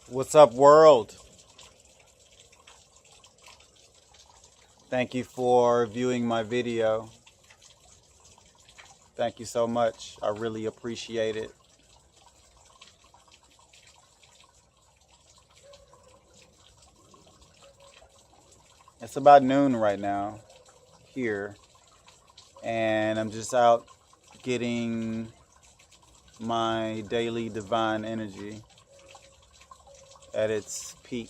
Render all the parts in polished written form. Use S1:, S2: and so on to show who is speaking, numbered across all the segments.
S1: What's up, world? Thank you for viewing my video. Thank you so much. I really appreciate it. It's about noon right now here, and I'm just out getting my daily divine energy at its peak.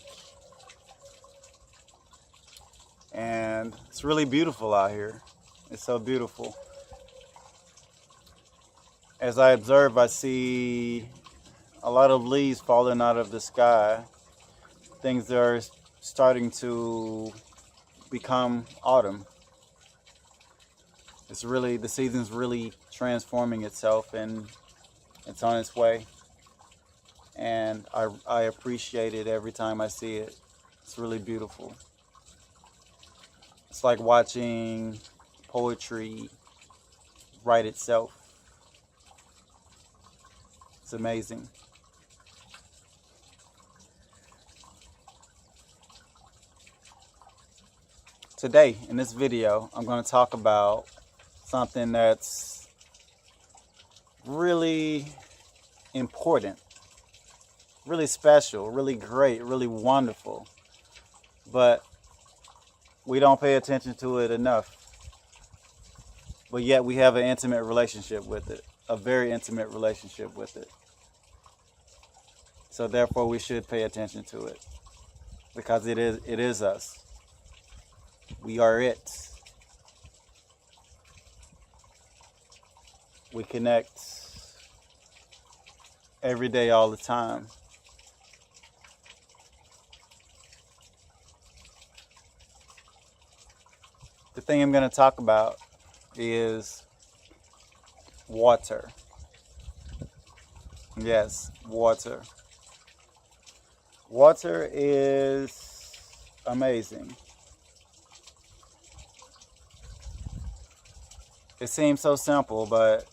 S1: And it's really beautiful out here. It's so beautiful. As I observe, I see a lot of leaves falling out of the sky. Things are starting to become autumn. The season's really transforming itself, and it's on its way. And I appreciate it every time I see it. It's really beautiful. It's like watching poetry write itself. It's amazing. Today, in this video, I'm going to talk about something that's really important, really special, really great, really wonderful, but we don't pay attention to it enough. But yet we have an intimate relationship with it, a very intimate relationship with it. So therefore we should pay attention to it, because it is us. We are it. We connect every day, all the time. The thing I'm going to talk about is water. Yes, water. Water is amazing. It seems so simple, but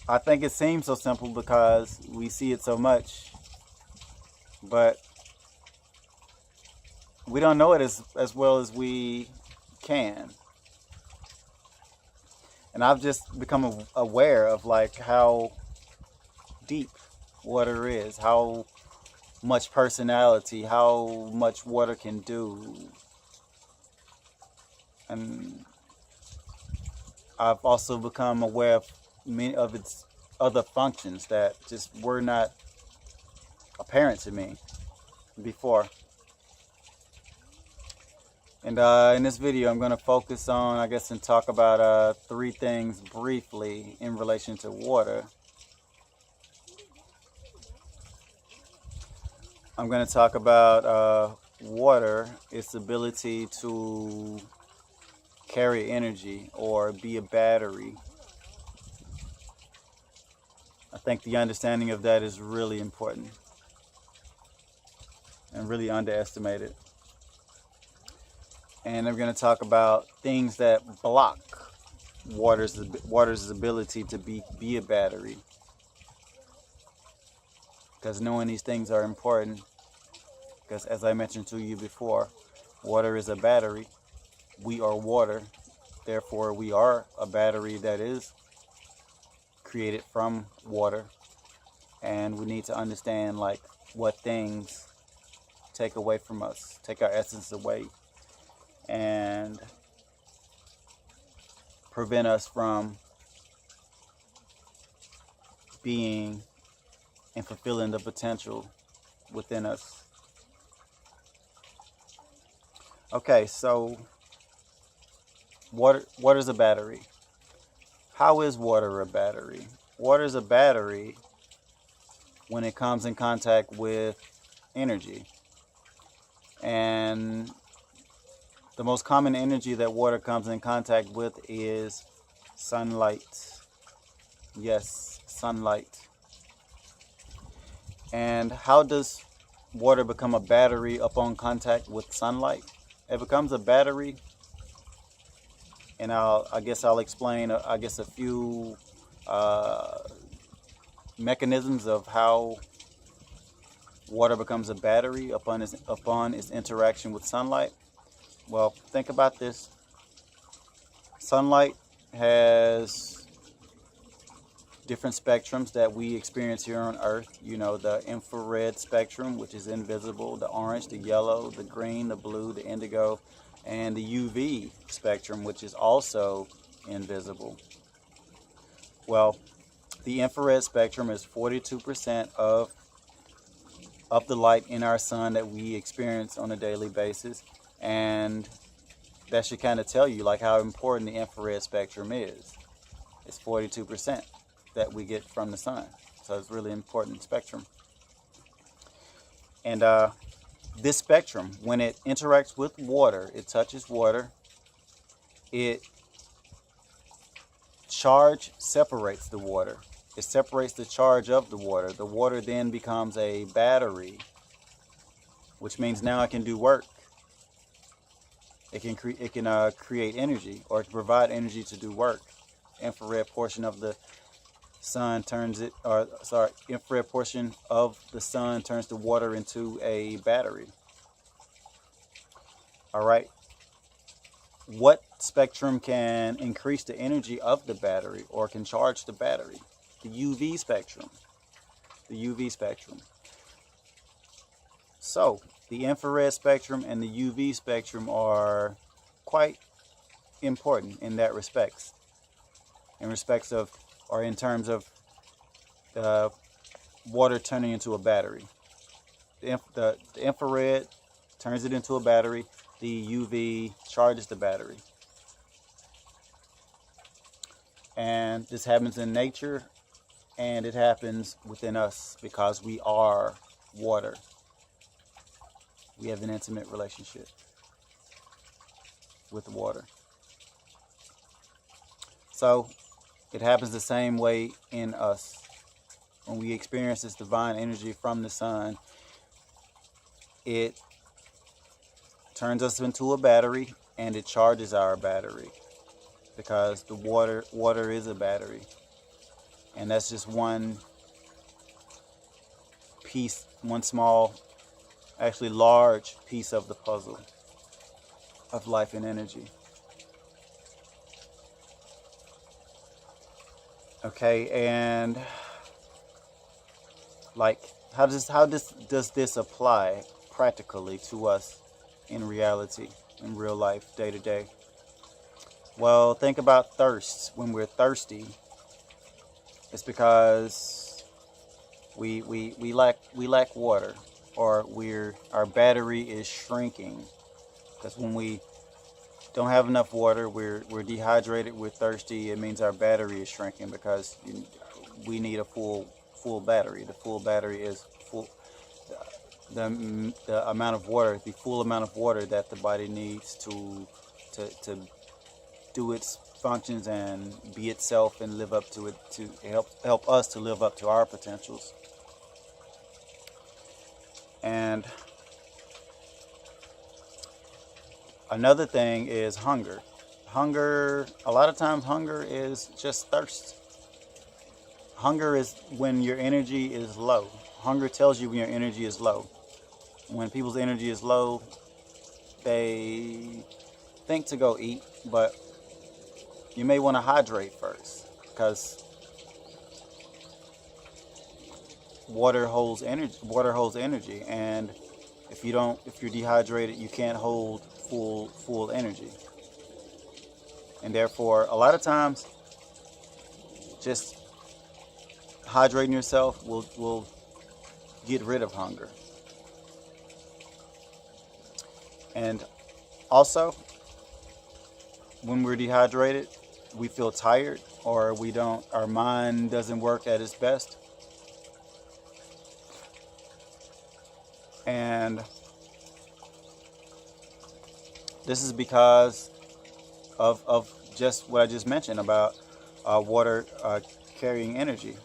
S1: I think it seems so simple because we see it so much, but we don't know it as well as we can. And I've just become aware of like how deep water is, how much personality, how much water can do. And I've also become aware of many of its other functions that just were not apparent to me before. And in this video, I'm going to focus on, I guess, and talk about 3 things briefly in relation to water. I'm going to talk about water, its ability to carry energy or be a battery. I think the understanding of that is really important and really underestimated. And I'm going to talk about things that block water's ability to be a battery. Because knowing these things are important. Because as I mentioned to you before, water is a battery. We are water. Therefore, we are a battery that is created from water. And we need to understand like what things take away from us, take our essence away, and prevent us from being and fulfilling the potential within us. Okay, so water is a battery. How is water a battery? Water is a battery when it comes in contact with energy. And the most common energy that water comes in contact with is sunlight. Yes, sunlight. And how does water become a battery upon contact with sunlight? It becomes a battery, and I guess I'll explain a few mechanisms of how water becomes a battery upon its interaction with sunlight. Well, think about this. Sunlight has different spectrums that we experience here on Earth. You know, the infrared spectrum, which is invisible, the orange, the yellow, the green, the blue, the indigo, and the UV spectrum, which is also invisible. Well, the infrared spectrum is 42% of the light in our sun that we experience on a daily basis, and that should kind of tell you like how important the infrared spectrum is. It's 42% that we get from the sun, so it's really important spectrum. And this spectrum, when it interacts with water, it touches water, it charge separates the water. It separates the charge of the water. The water then becomes a battery, which means now it can do work. It can create energy, or provide energy to do work. Infrared portion of the sun infrared portion of the sun turns the water into a battery. All right. What spectrum can increase the energy of the battery or can charge the battery? The UV spectrum. The UV spectrum. So, the infrared spectrum and the UV spectrum are quite important in that respects. In terms of the water turning into a battery. The infrared turns it into a battery. The UV charges the battery. And this happens in nature, and it happens within us because we are water. We have an intimate relationship with the water. So it happens the same way in us. When we experience this divine energy from the sun, it turns us into a battery, and it charges our battery, because the water is a battery. And that's just one piece, one small, actually large piece of the puzzle of life and energy. Okay, and like how does this apply practically to us in reality, in real life, day to day? Well, think about thirst. When we're thirsty, it's because we lack water, or our battery is shrinking. Because when we don't have enough water, we're dehydrated, we're thirsty. It means our battery is shrinking, because we need a full battery. The full battery is full. The amount of water, the full amount of water that the body needs to do its functions and be itself and live up to it, to help us to live up to our potentials. And another thing is hunger. Hunger, a lot of times hunger is just thirst. Hunger is when your energy is low. Hunger tells you when your energy is low. When people's energy is low, they think to go eat, but you may want to hydrate first, because water holds energy, and if you're dehydrated, you can't hold full energy. And therefore, a lot of times, just hydrating yourself will get rid of hunger. And also, when we're dehydrated, we feel tired, or our mind doesn't work at its best. And this is because of just what I just mentioned about water carrying energy.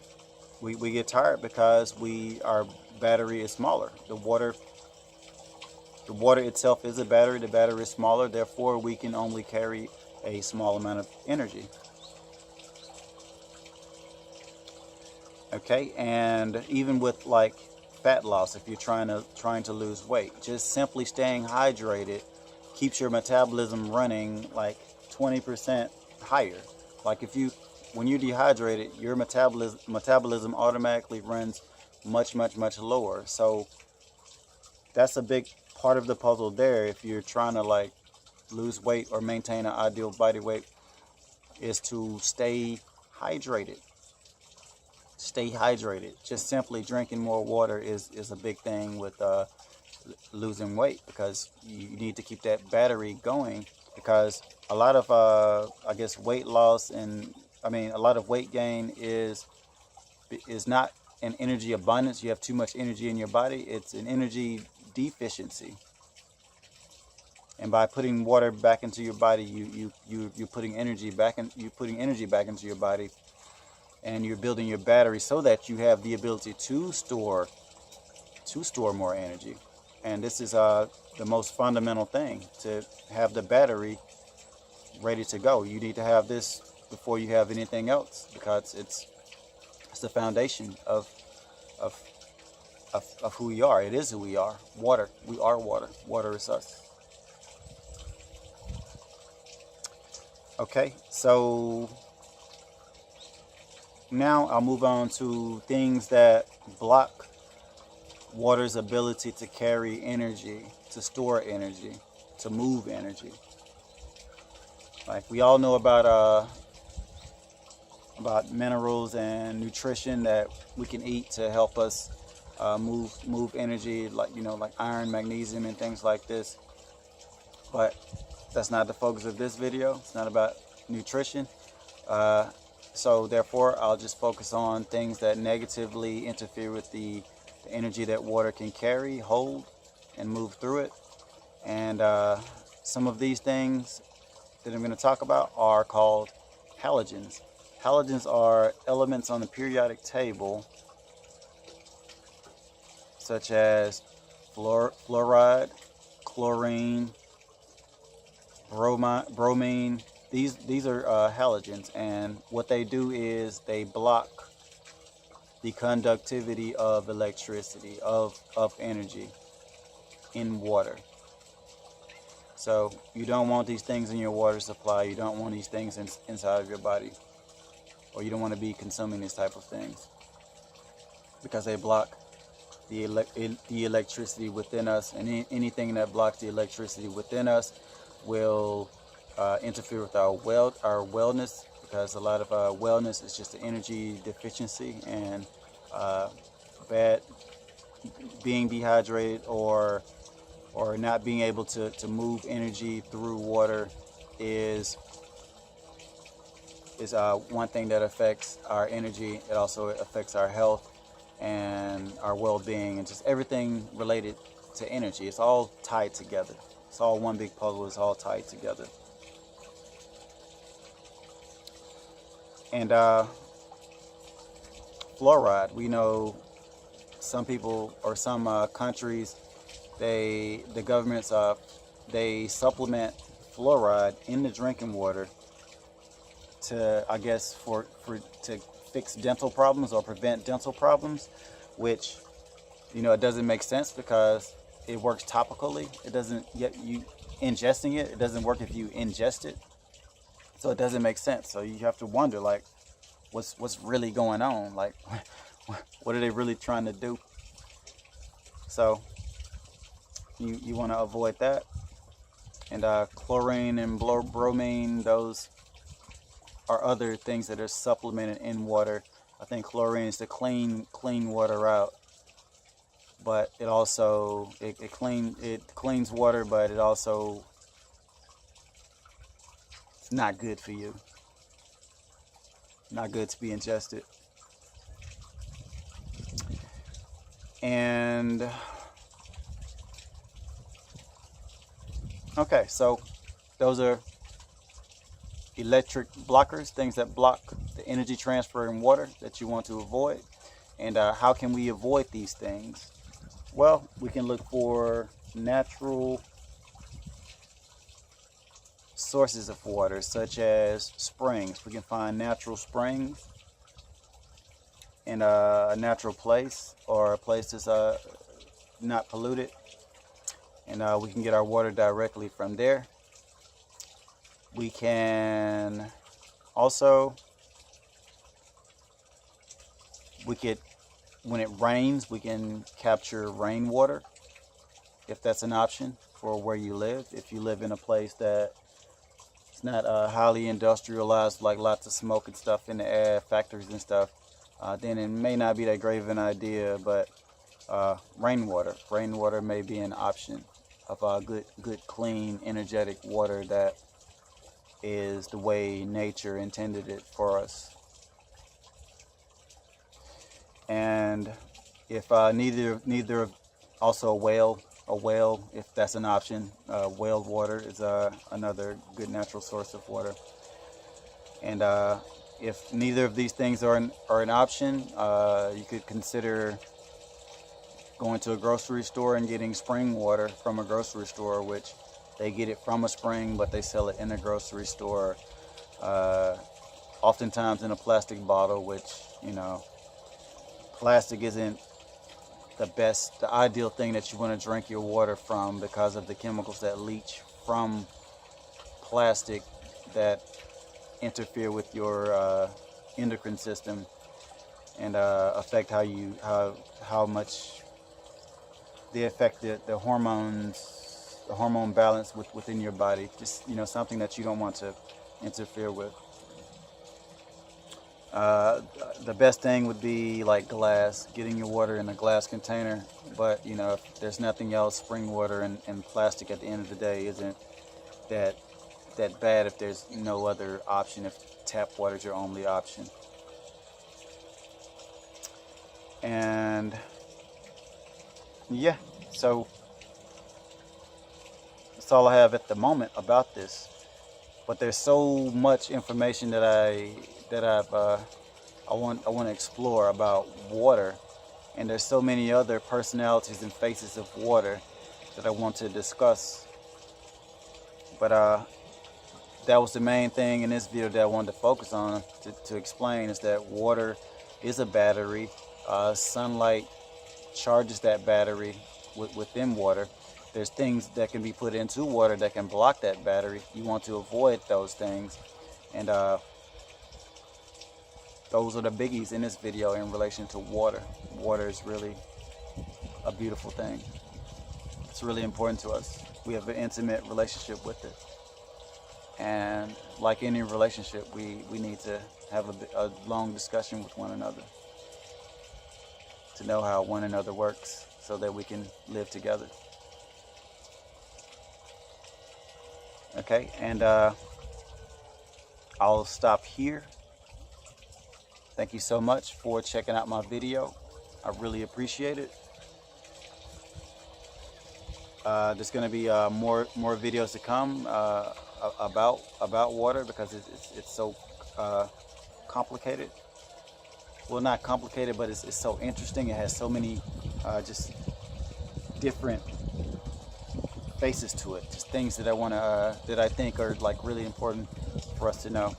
S1: We get tired because our battery is smaller. The water itself is a battery. The battery is smaller, therefore we can only carry a small amount of energy. Okay, and even with like fat loss, if you're trying to lose weight, just simply staying hydrated keeps your metabolism running like 20% higher. Like if you when you're dehydrated, your metabolism automatically runs much lower. So that's a big part of the puzzle there. If you're trying to like lose weight or maintain an ideal body weight, is to stay hydrated. Stay hydrated. Just simply drinking more water is a big thing with losing weight, because you need to keep that battery going, because a lot of I guess weight loss and a lot of weight gain is not an energy abundance. You have too much energy in your body. It's an energy deficiency. And by putting water back into your body, you're putting energy back into your body, and you're building your battery so that you have the ability to store more energy. And this is the most fundamental thing, to have the battery ready to go. You need to have this before you have anything else, because it's the foundation of who we are. It is who we are. Water. We are water. Water is us. Okay, so now I'll move on to things that block water's ability to carry energy, to store energy, to move energy. Like we all know about minerals and nutrition that we can eat to help us move energy, like like iron, magnesium, and things like this. But that's not the focus of this video. It's not about nutrition. So therefore, I'll just focus on things that negatively interfere with the energy that water can carry, hold, and move through it. And some of these things that I'm going to talk about are called halogens. Halogens are elements on the periodic table, such as fluoride, chlorine, bromine. These are halogens, and what they do is they block the conductivity of electricity, of energy in water. So you don't want these things in your water supply. You don't want these things inside of your body, or you don't want to be consuming these type of things, because they block the electricity within us, and anything that blocks the electricity within us will interfere with our wellness, because a lot of wellness is just an energy deficiency, and bad being dehydrated or not being able to move energy through water is one thing that affects our energy. It also affects our health and our well-being, and just everything related to energy. It's all tied together. It's all one big puzzle. It's all tied together. And fluoride, we know some people or some countries, the governments they supplement fluoride in the drinking water to, I guess, to fix dental problems or prevent dental problems, which it doesn't make sense, because it works topically. It doesn't, yet you ingesting it doesn't work if you ingest it. So it doesn't make sense. So you have to wonder, like, what's really going on? Like, what are they really trying to do? So you want to avoid that. And chlorine and bromine, those are other things that are supplemented in water. I think chlorine is to clean water out, but it also it cleans water, but it also it's not good for you. Not good to be ingested. And okay, so those are electric blockers, things that block the energy transfer in water that you want to avoid. And how can we avoid these things? Well, we can look for natural sources of water, such as springs. We can find natural springs in a natural place, or a place that's not polluted, and we can get our water directly from there. We can also, when it rains, we can capture rainwater, if that's an option for where you live. If you live in a place that it's not highly industrialized, like lots of smoke and stuff in the air, factories and stuff, then it may not be that great of an idea. But rainwater may be an option of good, clean, energetic water that is the way nature intended it for us. And if neither, also a whale, if that's an option. Whale water is another good natural source of water. And if neither of these things are an option, you could consider going to a grocery store and getting spring water from a grocery store, which they get it from a spring, but they sell it in a grocery store, oftentimes in a plastic bottle, which, you know, plastic isn't the ideal thing that you want to drink your water from, because of the chemicals that leach from plastic that interfere with your endocrine system and affect how much they affect the hormone balance within your body. Just, you know, something that you don't want to interfere with. The best thing would be like glass, getting your water in a glass container. But, you know, if there's nothing else, spring water and plastic at the end of the day isn't that bad if there's no other option, if tap water is your only option. And yeah, so that's all I have at the moment about this. But there's so much information that I want to explore about water, and there's so many other personalities and faces of water that I want to discuss. But that was the main thing in this video that I wanted to focus on, to explain, is that water is a battery. Sunlight charges that battery within water. There's things that can be put into water that can block that battery. You want to avoid those things. And those are the biggies in this video in relation to water. Water is really a beautiful thing. It's really important to us. We have an intimate relationship with it. And like any relationship, we need to have a long discussion with one another to know how one another works, so that we can live together. Okay, and I'll stop here. Thank you so much for checking out my video. I really appreciate it. There's going to be more videos to come about water, because it's so complicated. Well, not complicated, but it's so interesting. It has so many just different faces to it. Just things that I think are like really important for us to know.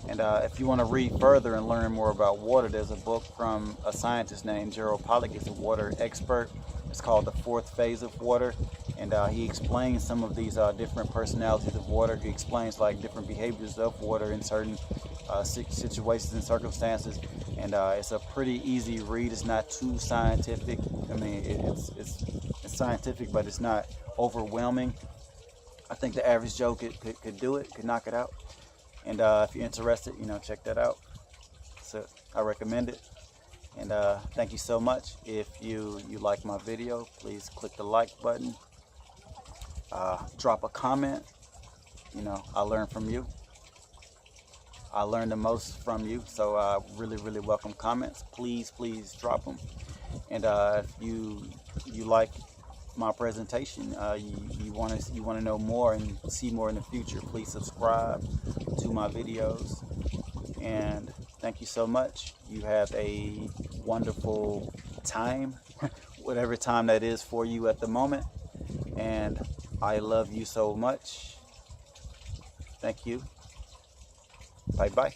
S1: And if you want to read further and learn more about water, there's a book from a scientist named Pollack. He's a water expert. It's called The Fourth Phase of Water. And he explains some of these different personalities of water. He explains like different behaviors of water in certain situations and circumstances. And it's a pretty easy read. It's not too scientific. I mean, it's scientific, but it's not overwhelming. I think the average Joe could do it, could knock it out. And if you're interested, you know, check that out. So I recommend it. And thank you so much. If you like my video, please click the like button. Drop a comment. You know, I learn from you. I learn the most from you. So I really welcome comments. Please drop them. And if you like my presentation, you want to know more and see more in the future, please subscribe to my videos. And thank you so much. You have a wonderful time, whatever time that is for you at the moment. And I love you so much. Thank you. Bye bye.